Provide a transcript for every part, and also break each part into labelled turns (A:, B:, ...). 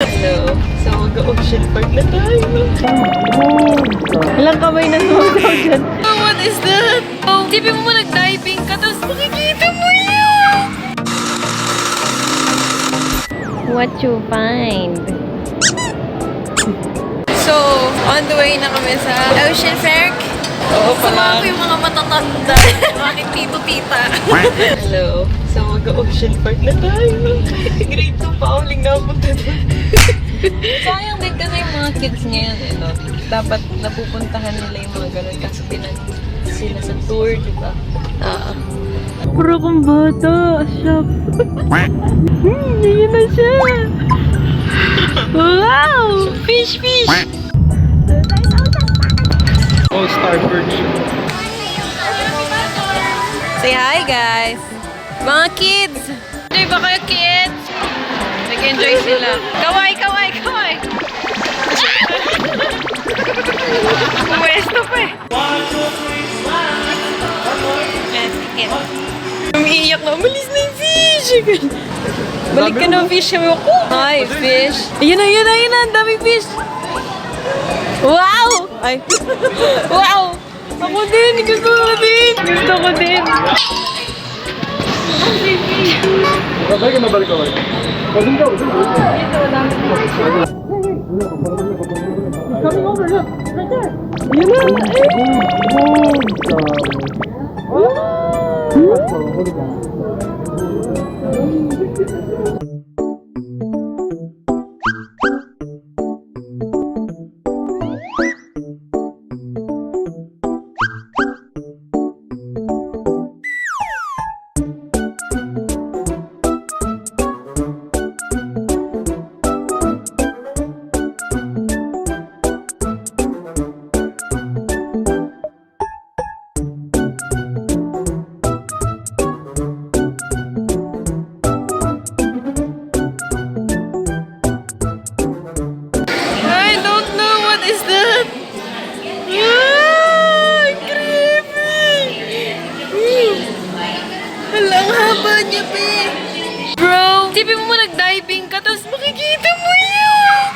A: Hello. So, mag-ocean park na tayo. Ilang kamay na sumagaw dyan. Oh, what is that? Oh, tipin mo nag-diving ka, tapos makikita mo yun! What you find? So, on the way na kami sa Ocean Park. Oo, sama ko yung mga matatanda. Bakit tito-tita? Hello. So, mag-ocean park na tayo. Grade 2 pa uling napunta doon. Sayang din kasi yung mga kids ngayon, eh, no? Dapat napupuntahan nila yung mga ganun kasi sila sa tour, di ba? Puro kong bata. Shop. Yun na siya. Wow! Fish!
B: All-star perch.
A: Say hi, guys! Mga kids! Enjoy ba kayo, kids? Nag-enjoy sila. Kaway! Pwesto pa eh. Umiiyak na. Umalis na yung fish! Balik ka ng fish. Hi, fish. Ayun na. Ang daming fish. Wow! Ay. Wow! Ako din! Gusto ko din!
B: Babalik ka mabalik ako. Pagin ka. Coming over, look. Right there.
A: Yun na! Bro, tipin mo nag-diving ka, tapos makikita mo yun!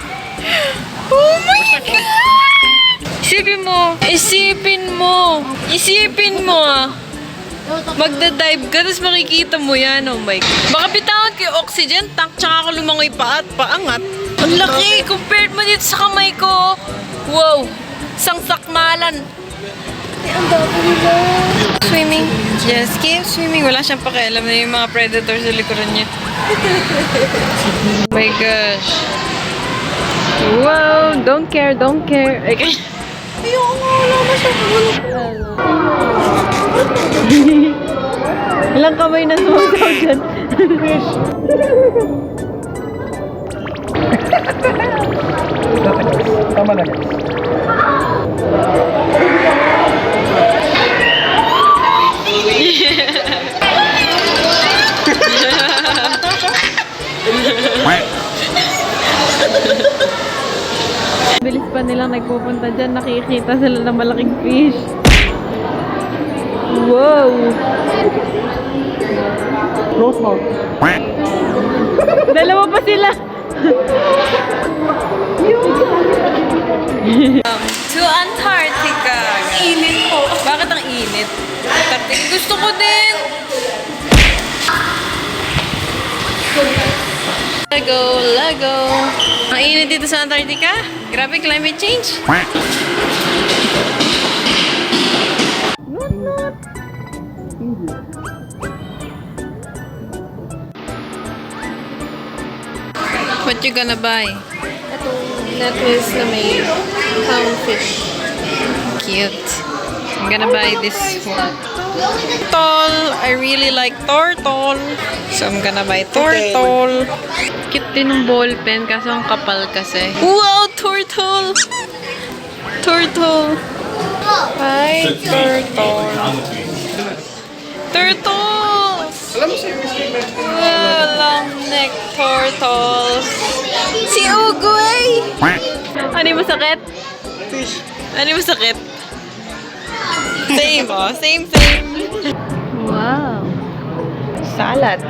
A: Oh my God! Isipin mo magda-dive ka, tapos makikita mo yan, oh my God. Baka bitawan ko yung oxygen tank, tsaka ako lumangoy pa at paangat. Ang laki, compared mo dito sa kamay ko. Wow, isang sakmalan. Ang dami nila. Swimming. Just keep swimming. Wala siyang pakialam na yung mga predator sa likuran niya. Oh my gosh. Wow! Don't care. Okay. Ayoko nga. Wala masyadong ilang kamay na sumagaw dyan.
B: Tama na guys.
A: Bilis pa nilang nagpupunta dyan. Nakikita sila ng malaking fish. Wow!
B: Close mouth.
A: Dalawa pa sila. To Antarctica. Init po. Bakit ang init? Antarctica. Gusto ko din. Lego. Ang init dito sa Antarctica. Grabe climate change. Not. What you gonna buy? Itong necklace na may clownfish. Cute. I'm gonna buy this one. Turtle. I really like turtle. So I'm gonna buy turtle. Cute din ng ball pen kaso ang kapal kasi. Wow! Turtle! Hi, turtle. Turtles! Long neck turtles. Si Ugoy! Ano yung masakit?
B: Fish.
A: Ano yung masakit? Same. Wow. salad.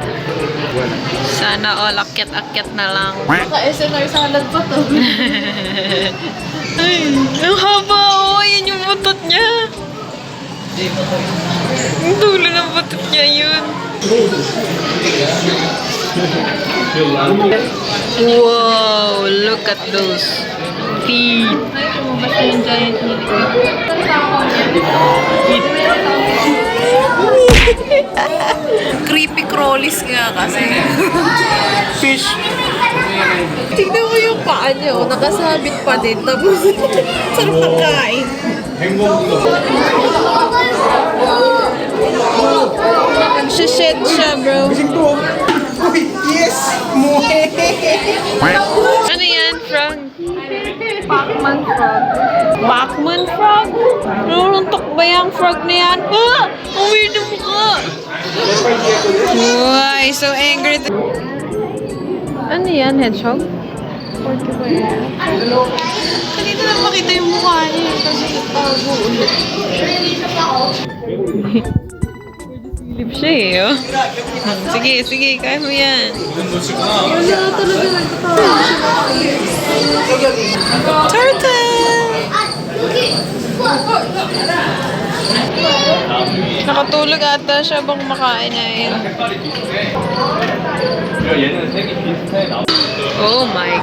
A: Sana all akyat-akyat na lang.
B: Naka-SNR salad pa to.
A: Ay, ang haba oh. Yan yung butot niya. Ang dulo ng butot niya yun. Wow, look at those feet.
B: Basta yung giant meat.
A: Creepy crawlies nga kasi.
B: Fish.
A: Tignan mo yung paa niya, oh. Nakasabit pa din. Tapos, sarap ng kain. Nagsished siya, bro.
B: Uy, yes! Muhe!
A: Ano yan, frog?
B: Pacman frog.
A: Pacman frog? Nuruntok ba yung frog na yan? Ah! Ang weird ng mukha! Why? So angry. Ano yan, hedgehog? Kanina lang makita yung mukha niya. Kasi nagtago ulit. Silip siya eh, oh. Sige, sige, kaya mo yan.
B: Wala talaga nagtatawa siya.
A: Turtle! Nakatulog ata siya bang makain na yun. Oh my